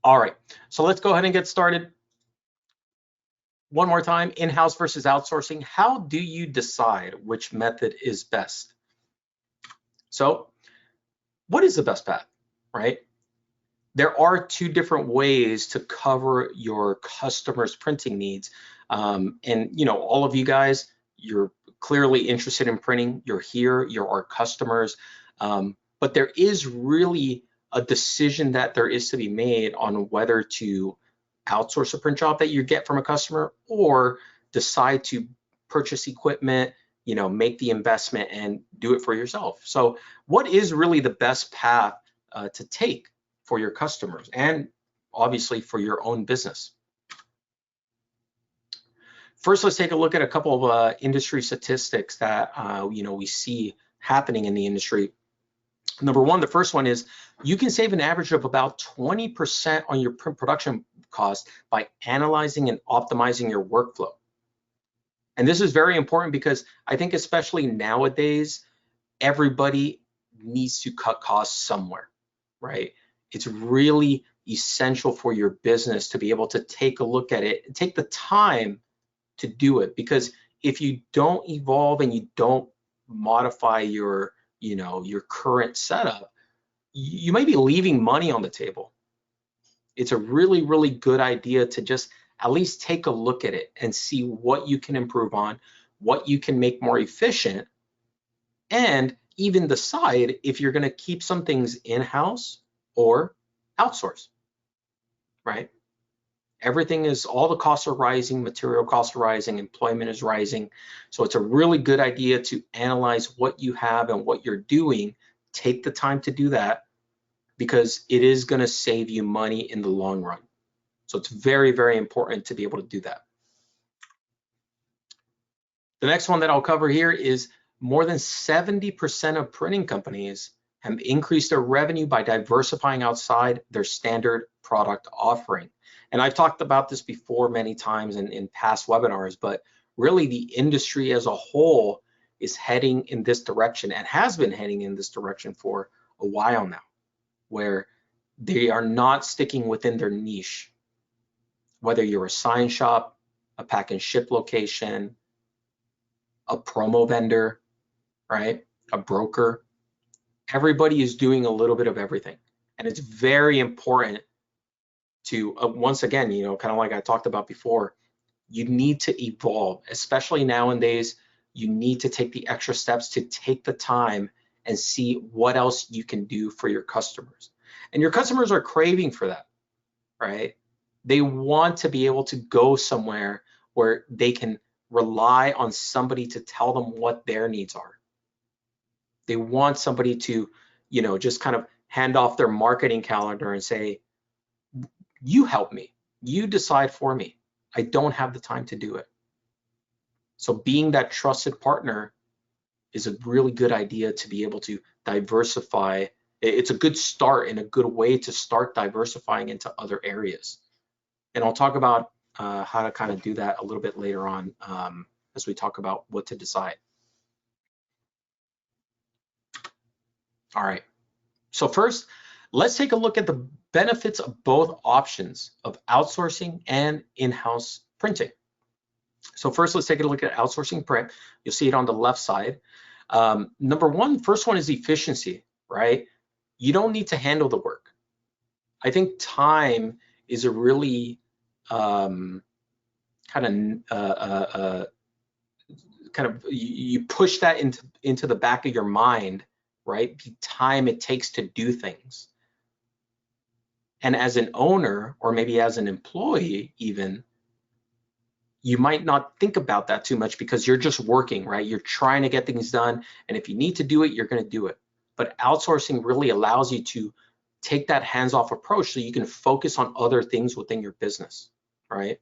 All right, so let's go ahead and get started. One more time, in-house versus outsourcing. How do you decide which method is best? So what is the best path, right? There are two different ways to cover your customers' printing needs. And all of you guys, you're clearly interested in printing. You're here, you're our customers. But there is really a decision that there is to be made on whether to outsource a print job that you get from a customer or decide to purchase equipment, make the investment and do it for yourself. So what is really the best path to take for your customers and obviously for your own business? First, let's take a look at a couple of industry statistics that we see happening in the industry. Number one, the first one is you can save an average of about 20% on your print production cost by analyzing and optimizing your workflow. And this is very important because I think especially nowadays, everybody needs to cut costs somewhere, right? It's really essential for your business to be able to take a look at it and take the time to do it, because if you don't evolve and you don't modify your current setup, you may be leaving money on the table. It's a really, really good idea to just at least take a look at it and see what you can improve on, what you can make more efficient, and even decide if you're going to keep some things in-house or outsource, right? All the costs are rising, material costs are rising, employment is rising. So it's a really good idea to analyze what you have and what you're doing. Take the time to do that because it is going to save you money in the long run. So it's very, very important to be able to do that. The next one that I'll cover here is more than 70% of printing companies have increased their revenue by diversifying outside their standard product offering. And I've talked about this before many times in past webinars, but really the industry as a whole is heading in this direction and has been heading in this direction for a while now, where they are not sticking within their niche. Whether you're a sign shop, a pack and ship location, a promo vendor, right? A broker, everybody is doing a little bit of everything. And it's very important to, once again, kind of like I talked about before, you need to evolve, especially nowadays. You need to take the extra steps to take the time and see what else you can do for your customers. And your customers are craving for that, right? They want to be able to go somewhere where they can rely on somebody to tell them what their needs are. They want somebody to, just kind of hand off their marketing calendar and say, you help me, you decide for me. I don't have the time to do it. So being that trusted partner is a really good idea to be able to diversify. It's a good start and a good way to start diversifying into other areas. And I'll talk about how to kind of do that a little bit later on as we talk about what to decide. All right, so first, let's take a look at the benefits of both options of outsourcing and in-house printing. So first, let's take a look at outsourcing print. You'll see it on the left side. Number one, first one is efficiency, right? You don't need to handle the work. I think time is a really you push that into the back of your mind, right? The time it takes to do things. And as an owner, or maybe as an employee even, you might not think about that too much because you're just working, right? You're trying to get things done. And if you need to do it, you're going to do it. But outsourcing really allows you to take that hands-off approach so you can focus on other things within your business, right?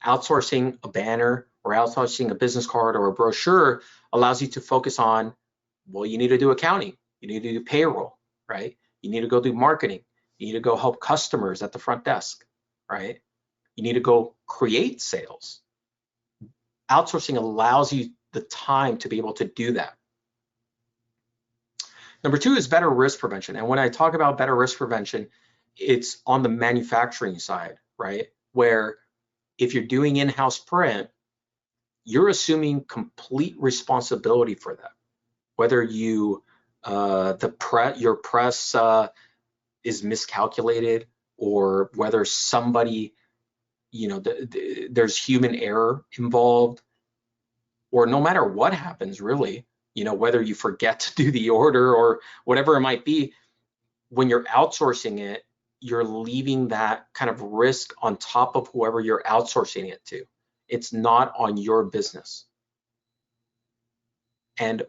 Outsourcing a banner or outsourcing a business card or a brochure allows you to focus on, well, you need to do accounting, you need to do payroll, right? You need to go do marketing, you need to go help customers at the front desk, right? You need to go create sales. Outsourcing allows you the time to be able to do that. Number two is better risk prevention. And when I talk about better risk prevention, it's on the manufacturing side, right? Where if you're doing in-house print, you're assuming complete responsibility for that. Whether you your press is miscalculated, or whether somebody, there's human error involved, or no matter what happens, really, whether you forget to do the order or whatever it might be, when you're outsourcing it, you're leaving that kind of risk on top of whoever you're outsourcing it to. It's not on your business. And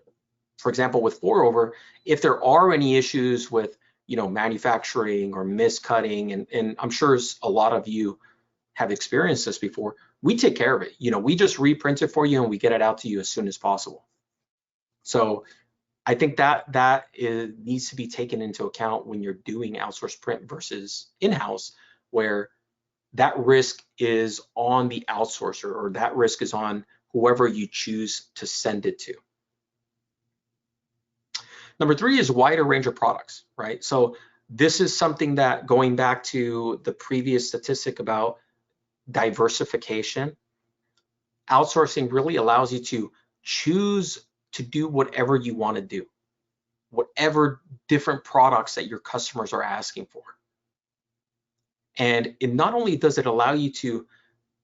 for example, with pour over, if there are any issues with, manufacturing or miscutting, and I'm sure a lot of you have experienced this before, we take care of it. We just reprint it for you and we get it out to you as soon as possible. So I think that needs to be taken into account when you're doing outsourced print versus in-house, where that risk is on the outsourcer, or that risk is on whoever you choose to send it to. Number 3 is wider range of products, right? So this is something that, going back to the previous statistic about diversification, outsourcing really allows you to choose to do whatever you want to do, whatever different products that your customers are asking for. And it not only does it allow you to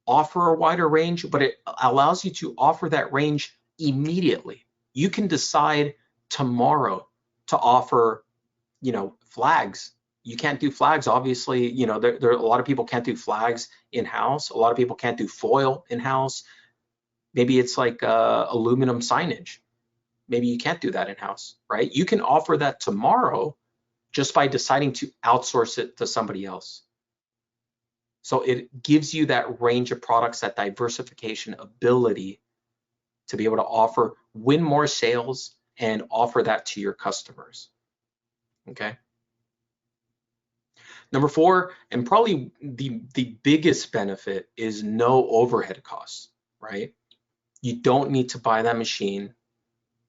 offer a wider range, but it allows you to offer that range immediately. You can decide tomorrow to offer, flags. You can't do flags, obviously. There a lot of people can't do flags in-house. A lot of people can't do foil in-house. Maybe it's like aluminum signage. Maybe you can't do that in-house, right? You can offer that tomorrow just by deciding to outsource it to somebody else. So it gives you that range of products, that diversification ability to be able to win more sales and offer that to your customers. Okay. Number 4, and probably the biggest benefit, is no overhead costs, right? You don't need to buy that machine.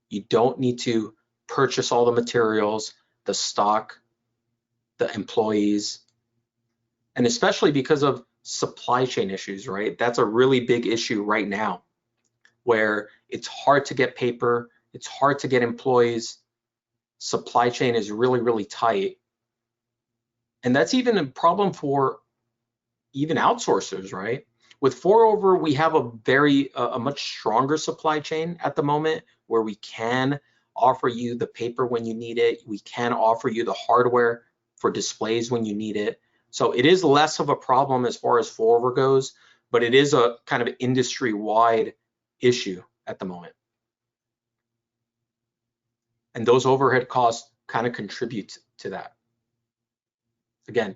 You don't need to purchase all the materials, the stock, the employees, and especially because of supply chain issues, right? That's a really big issue right now, where it's hard to get paper, it's hard to get employees, supply chain is really, really tight. And that's even a problem for even outsourcers, right? With pour-over, we have a much stronger supply chain at the moment, where we can offer you the paper when you need it. We can offer you the hardware for displays when you need it. So it is less of a problem as far as pour-over goes, but it is a kind of industry-wide issue at the moment. And those overhead costs kind of contribute to that. Again,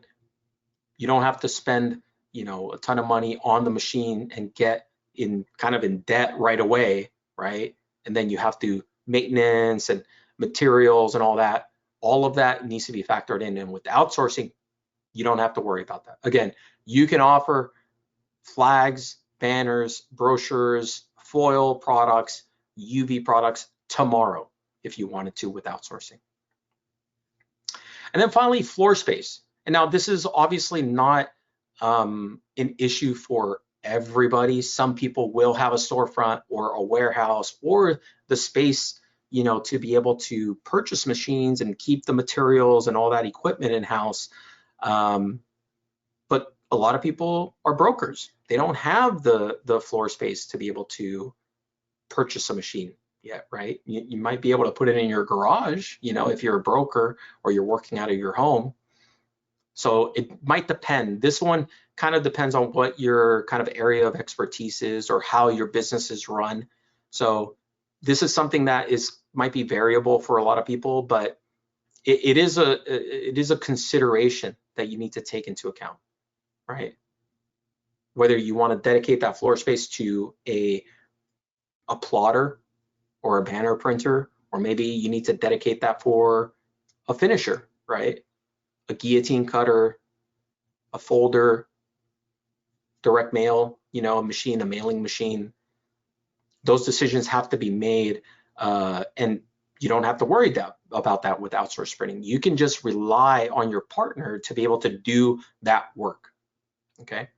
you don't have to spend, a ton of money on the machine and get in debt right away, right? And then you have to maintenance and materials and all that. All of that needs to be factored in. And with outsourcing, you don't have to worry about that. Again, you can offer flags, banners, brochures, foil products, UV products tomorrow if you wanted to with outsourcing. And then finally, floor space. And now this is obviously not an issue for everybody. Some people will have a storefront or a warehouse or the space, to be able to purchase machines and keep the materials and all that equipment in-house. But a lot of people are brokers. They don't have the floor space to be able to purchase a machine yet, right? You might be able to put it in your garage, if you're a broker or you're working out of your home. So it might depend. This one kind of depends on what your kind of area of expertise is or how your business is run. So this is something that might be variable for a lot of people, but it is a consideration that you need to take into account, right? Whether you want to dedicate that floor space to a plotter or a banner printer, or maybe you need to dedicate that for a finisher, right? A guillotine cutter, a folder, direct mail, a machine, a mailing machine. Those decisions have to be made, and you don't have to worry about that with outsource printing. You can just rely on your partner to be able to do that work, okay?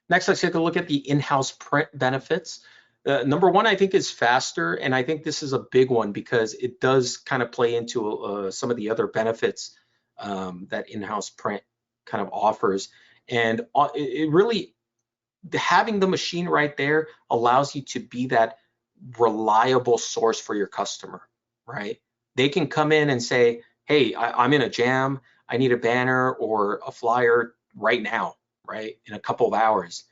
Next, let's take a look at the in-house print benefits. Number one, I think, is faster, and I think this is a big one because it does kind of play into some of the other benefits that in-house print kind of offers. And it really, having the machine right there allows you to be that reliable source for your customer, right? They can come in and say, hey, I'm in a jam, I need a banner or a flyer right now, right? In a couple of hours.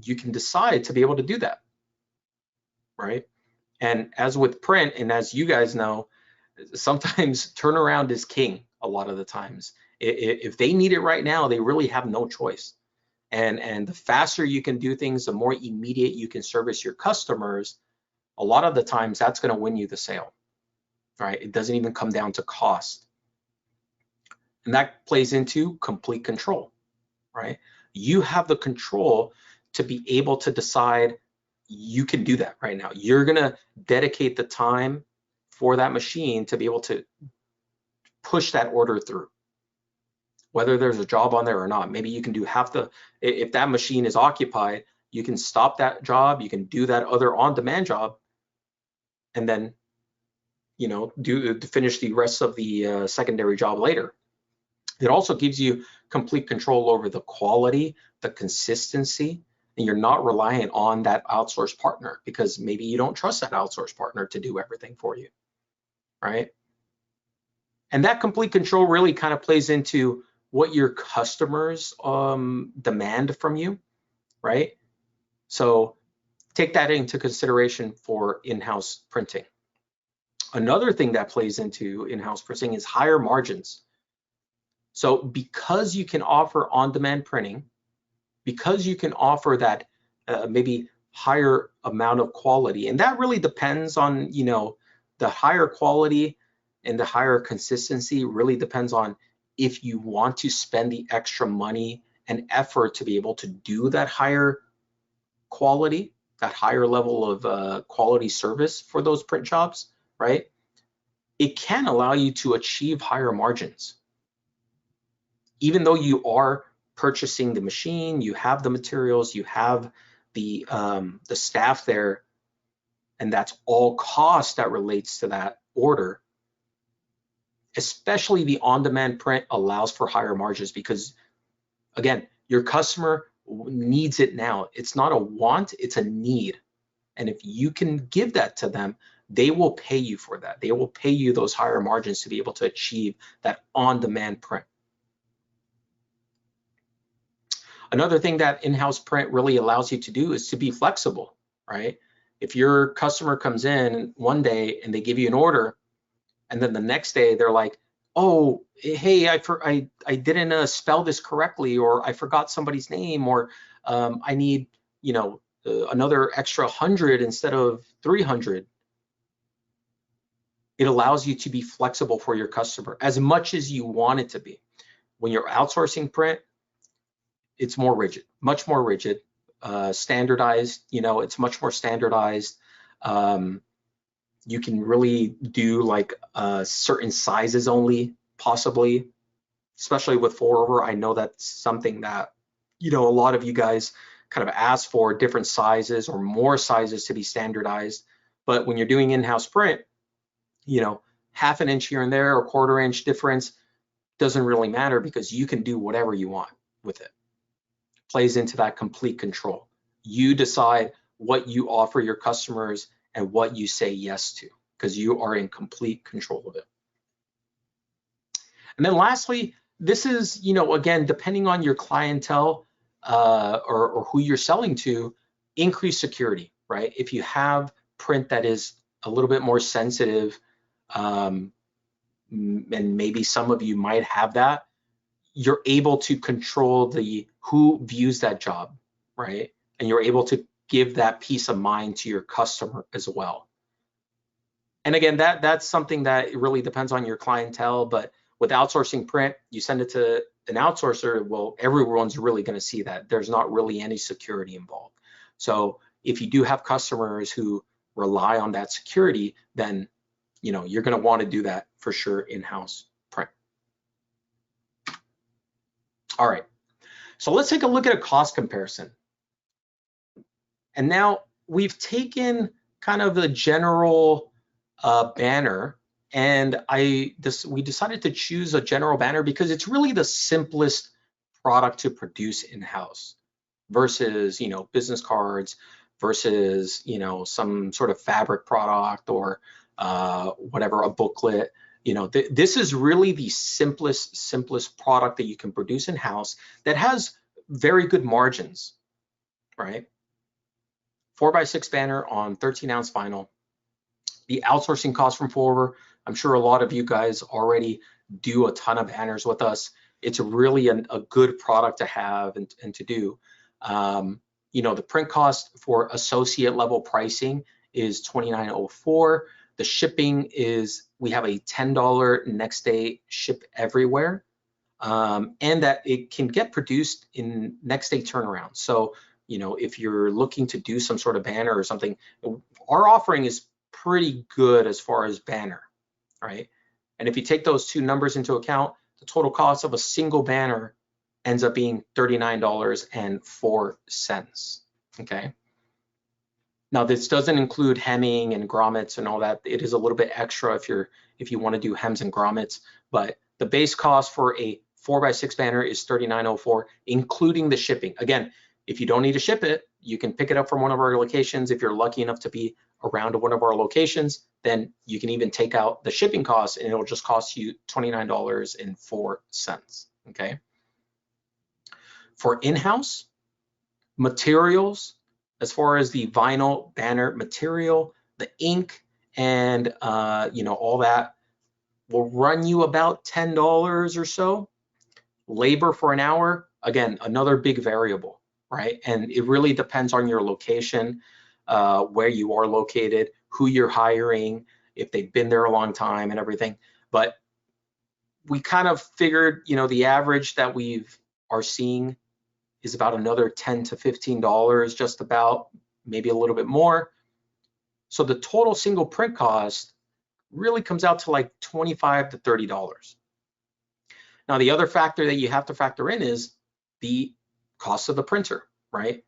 You can decide to be able to do that, right? And as with print, and as you guys know, sometimes turnaround is king a lot of the times. If they need it right now, they really have no choice. And the faster you can do things, the more immediate you can service your customers, a lot of the times that's going to win you the sale, right? It doesn't even come down to cost. And that plays into complete control, right? You have the control to be able to decide you can do that right now. You're going to dedicate the time for that machine to be able to push that order through, whether there's a job on there or not. Maybe you can do half the, if that machine is occupied, you can stop that job, you can do that other on-demand job, and then, you know, finish the rest of the secondary job later. It also gives you complete control over the quality, the consistency, and you're not reliant on that outsourced partner because maybe you don't trust that outsourced partner to do everything for you, right? And that complete control really kind of plays into what your customers demand from you, right? So take that into consideration for in-house printing. Another thing that plays into in-house printing is higher margins. So because you can offer on-demand printing, because you can offer that maybe higher amount of quality, and that really depends on, you know, the higher quality and the higher consistency really depends on if you want to spend the extra money and effort to be able to do that higher quality, that higher level of quality service for those print jobs, right? It can allow you to achieve higher margins. Even though you are purchasing the machine, you have the materials, you have the staff there, and that's all cost that relates to that order. Especially the on-demand print allows for higher margins because, again, your customer needs it now. It's not a want, it's a need. And if you can give that to them, they will pay you for that. They will pay you those higher margins to be able to achieve that on-demand print. Another thing that in-house print really allows you to do is to be flexible, right? If your customer comes in one day and they give you an order, and then the next day they're like, oh, hey, I didn't spell this correctly, or I forgot somebody's name, or I need, you know, another extra 100 instead of 300. It allows you to be flexible for your customer as much as you want it to be. When you're outsourcing print, it's more rigid, much more rigid, standardized. You know, it's much more standardized. You can really do like certain sizes only, possibly, especially with 4-over. I know that's something that, you know, a lot of you guys kind of ask for different sizes or more sizes to be standardized. But when you're doing in-house print, you know, half an inch here and there or 1/4 inch difference doesn't really matter because you can do whatever you want with it. Plays into that complete control. You decide what you offer your customers and what you say yes to, because you are in complete control of it. And then lastly, this is, you know, again, depending on your clientele or who you're selling to, increased security, right? If you have print that is a little bit more sensitive, and maybe some of you might have that, you're able to control who views that job, right? And you're able to give that peace of mind to your customer as well. And again, that's something that really depends on your clientele, but with outsourcing print, you send it to an outsourcer, well, everyone's really going to see that. There's not really any security involved. So if you do have customers who rely on that security, then you're going to want to do that for sure in-house print. All right, so let's take a look at a cost comparison. And now we've taken kind of the general banner, and we decided to choose a general banner because it's really the simplest product to produce in-house versus business cards versus some sort of fabric product or whatever, a booklet. This is really the simplest product that you can produce in-house that has very good margins, right? 4x6 banner on 13-ounce vinyl. The outsourcing cost from Forver, I'm sure a lot of you guys already do a ton of banners with us. It's really a good product to have and to do. The print cost for associate level pricing is $29.04. The shipping is, we have a $10 next day ship everywhere, and that it can get produced in next day turnaround. So, if you're looking to do some sort of banner or something, our offering is pretty good as far as banner, right? And if you take those two numbers into account, the total cost of a single banner ends up being $39.04, okay? Now this doesn't include hemming and grommets and all that. It is a little bit extra if you want to do hems and grommets, but the base cost for a 4x6 banner is $39.04, including the shipping. Again, if you don't need to ship it, you can pick it up from one of our locations. If you're lucky enough to be around one of our locations, then you can even take out the shipping costs and it'll just cost you $29.04, okay? For in-house materials, as far as the vinyl banner material, the ink, and all that will run you about $10 or so. Labor for an hour, again, another big variable, right? And it really depends on your location, where you are located, who you're hiring, if they've been there a long time and everything. But we kind of figured, the average that we are seeing is about another $10 to $15, just about, maybe a little bit more. So the total single print cost really comes out to like $25 to $30. Now, the other factor that you have to factor in is the cost of the printer, right?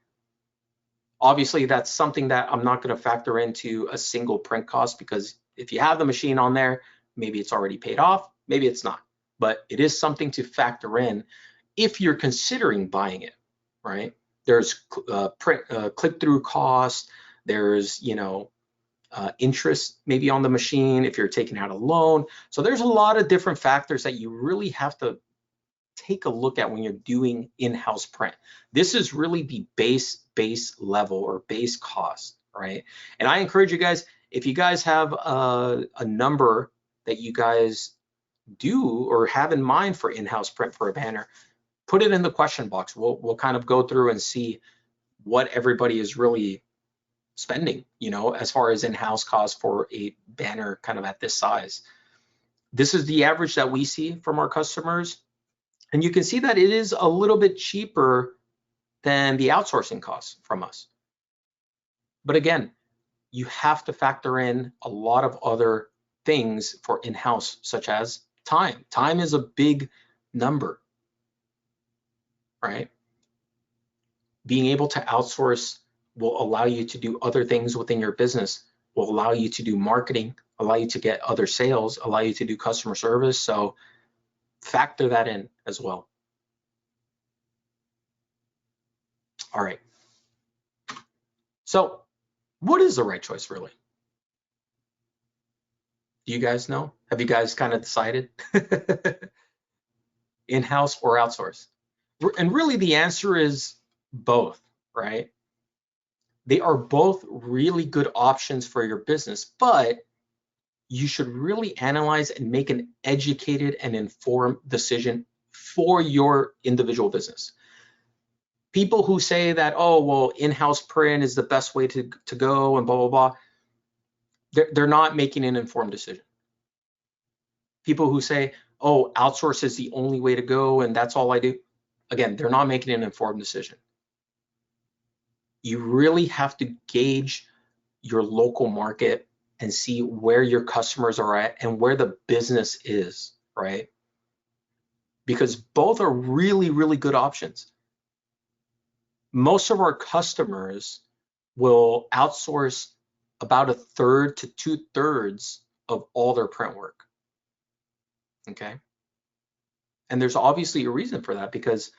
Obviously, that's something that I'm not going to factor into a single print cost, because if you have the machine on there, maybe it's already paid off, maybe it's not. But it is something to factor in if you're considering buying it, right? There's click-through cost, there's interest maybe on the machine if you're taking out a loan. So there's a lot of different factors that you really have to take a look at when you're doing in-house print. This is really the base level or base cost, right? And I encourage you guys, if you guys have a number that you guys do or have in mind for in-house print for a banner, put it in the question box. We'll kind of go through and see what everybody is really spending, as far as in-house cost for a banner kind of at this size. This is the average that we see from our customers. And you can see that it is a little bit cheaper than the outsourcing costs from us. But again, you have to factor in a lot of other things for in-house, such as time. Time is a big number, right? Being able to outsource will allow you to do other things within your business, will allow you to do marketing, allow you to get other sales, allow you to do customer service. So factor that in as well. All right. So what is the right choice really? Do you guys know? Have you guys kind of decided? In-house or outsource? And really the answer is both, right? They are both really good options for your business, but you should really analyze and make an educated and informed decision for your individual business. People who say that, oh, well, in-house print is the best way to go and blah, blah, blah, they're not making an informed decision. People who say, oh, outsource is the only way to go and that's all I do, again, they're not making an informed decision. You really have to gauge your local market and see where your customers are at and where the business is, right? Because both are really, really good options. Most of our customers will outsource about 1/3 to 2/3 of all their print work, okay? And there's obviously a reason for that, because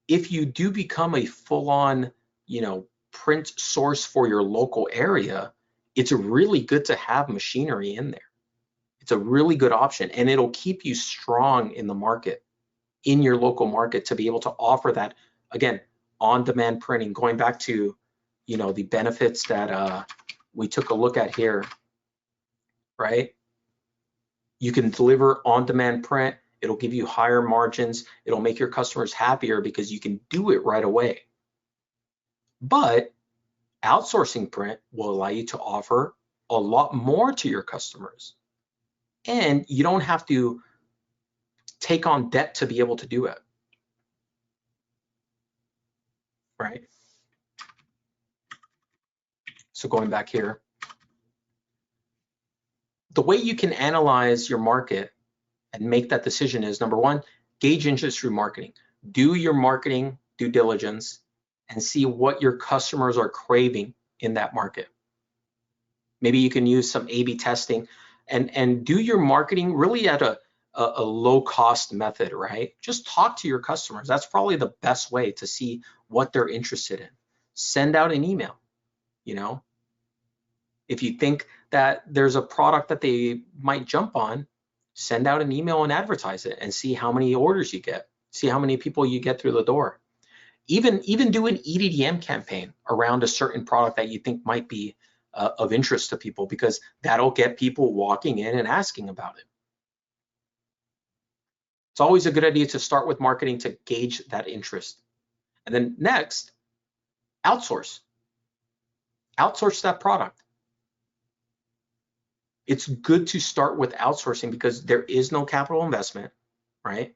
if you do become a full-on, print source for your local area, it's really good to have machinery in there. It's a really good option, and it'll keep you strong in the market, in your local market, to be able to offer that, again, on-demand printing. Going back to, the benefits that we took a look at here, right? You can deliver on-demand print. It'll give you higher margins. It'll make your customers happier because you can do it right away. But outsourcing print will allow you to offer a lot more to your customers. And you don't have to take on debt to be able to do it, right? So going back here, the way you can analyze your market and make that decision is, number one, gauge interest through marketing. Do your marketing due diligence and see what your customers are craving in that market. Maybe you can use some A/B testing and do your marketing really at a low cost method, right? Just talk to your customers. That's probably the best way to see what they're interested in. Send out an email, If you think that there's a product that they might jump on, send out an email and advertise it and see how many orders you get, see how many people you get through the door. Even do an EDDM campaign around a certain product that you think might be of interest to people, because that'll get people walking in and asking about it. It's always a good idea to start with marketing to gauge that interest. And then next, outsource. Outsource that product. It's good to start with outsourcing because there is no capital investment, right?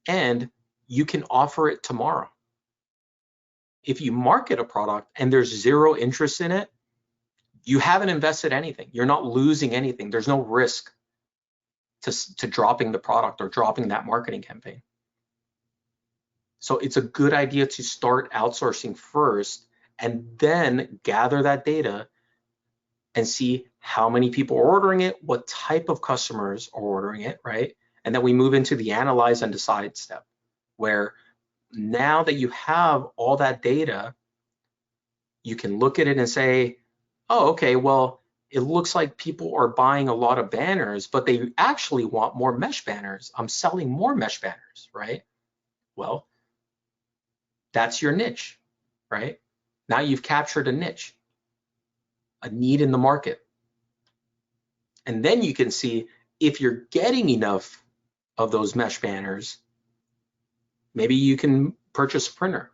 And you can offer it tomorrow. If you market a product and there's zero interest in it, you haven't invested anything. You're not losing anything. There's no risk to dropping the product or dropping that marketing campaign. So it's a good idea to start outsourcing first and then gather that data and see how many people are ordering it, what type of customers are ordering it, right? And then we move into the analyze and decide step, where now that you have all that data, you can look at it and say, oh, okay, well, it looks like people are buying a lot of banners, but they actually want more mesh banners. I'm selling more mesh banners, right? Well, that's your niche, right? Now you've captured a niche, a need in the market. And then you can see if you're getting enough of those mesh banners, maybe you can purchase a printer.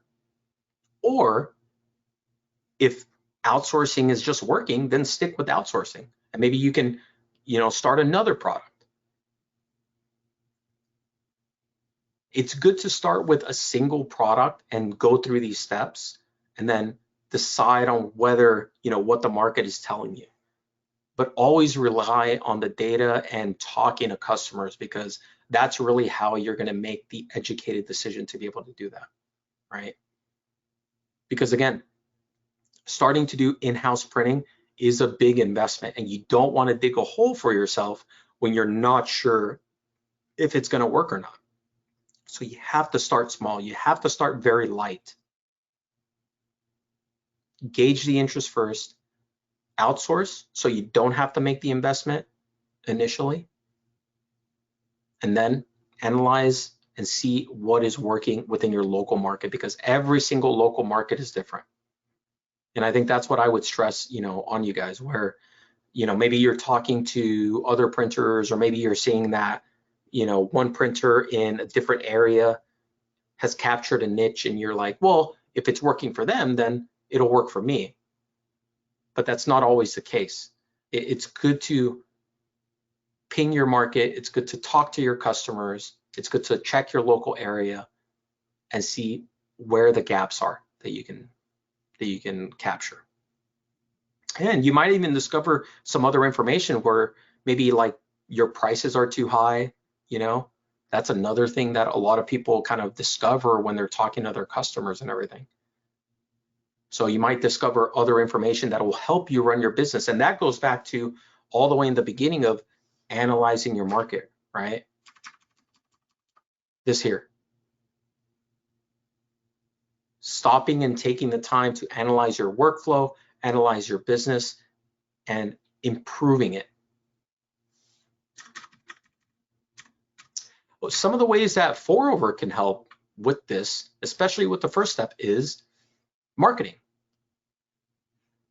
Or if outsourcing is just working, then stick with outsourcing. And maybe you can, start another product. It's good to start with a single product and go through these steps and then decide on whether, what the market is telling you. But always rely on the data and talking to customers, because that's really how you're going to make the educated decision to be able to do that, right? Because again, starting to do in-house printing is a big investment, and you don't want to dig a hole for yourself when you're not sure if it's going to work or not. So you have to start small. You have to start very light. Gauge the interest first. Outsource so you don't have to make the investment initially, and then analyze and see what is working within your local market, because every single local market is different. And I think that's what I would stress, on you guys, where, maybe you're talking to other printers, or maybe you're seeing that, one printer in a different area has captured a niche, and you're like, well, if it's working for them, then it'll work for me. But that's not always the case. It's good to ping your market. It's good to talk to your customers. It's good to check your local area and see where the gaps are that you can capture. And you might even discover some other information where maybe like your prices are too high, you know. That's another thing that a lot of people kind of discover when they're talking to their customers and everything. So you might discover other information that will help you run your business. And that goes back to all the way in the beginning of analyzing your market, right? This here. Stopping and taking the time to analyze your workflow, analyze your business, and improving it. Well, some of the ways that 4over can help with this, especially with the first step, is marketing.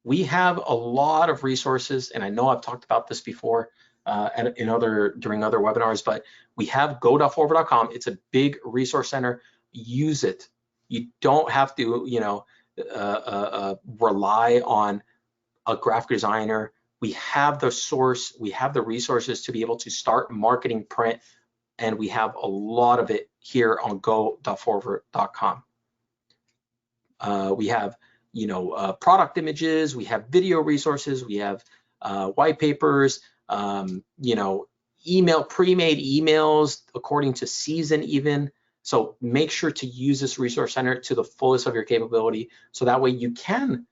We have a lot of resources, and I know I've talked about this before during other webinars, but we have go.4over.com. It's a big resource center. Use it. You don't have to, rely on a graphic designer. We have the source, we have the resources to be able to start marketing print, and we have a lot of it here on go.4over.com. We have, product images, we have video resources, we have white papers, pre-made emails according to season even. So make sure to use this resource center to the fullest of your capability, so that way you can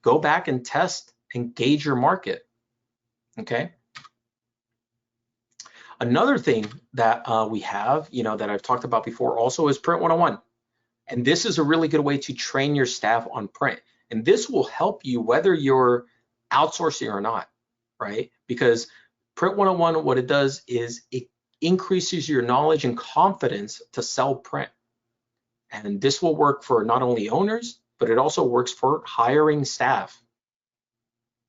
go back and test and gauge your market, okay? Another thing that we have, that I've talked about before also is Print 101. And this is a really good way to train your staff on print. And this will help you whether you're outsourcing or not, right? Because Print 101, what it does is it increases your knowledge and confidence to sell print. And this will work for not only owners, but it also works for hiring staff.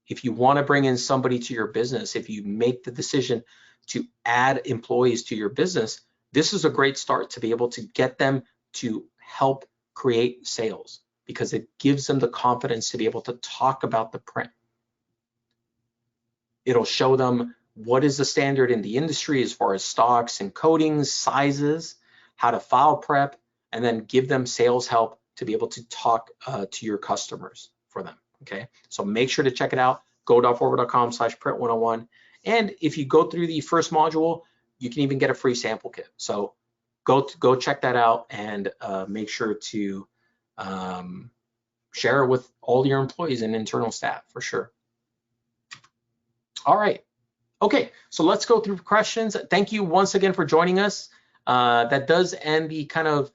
If you want to bring in somebody to your business, if you make the decision to add employees to your business, this is a great start to be able to get them to help create sales, because it gives them the confidence to be able to talk about the print. It'll show them what is the standard in the industry as far as stocks and coatings, sizes, how to file prep, and then give them sales help to be able to talk to your customers for them, okay? So make sure to check it out, go.4over.com/print101. And if you go through the first module, you can even get a free sample kit. So go check that out, and make sure to share it with all your employees and internal staff for sure. All right. Okay, so let's go through questions. Thank you once again for joining us. That does end the kind of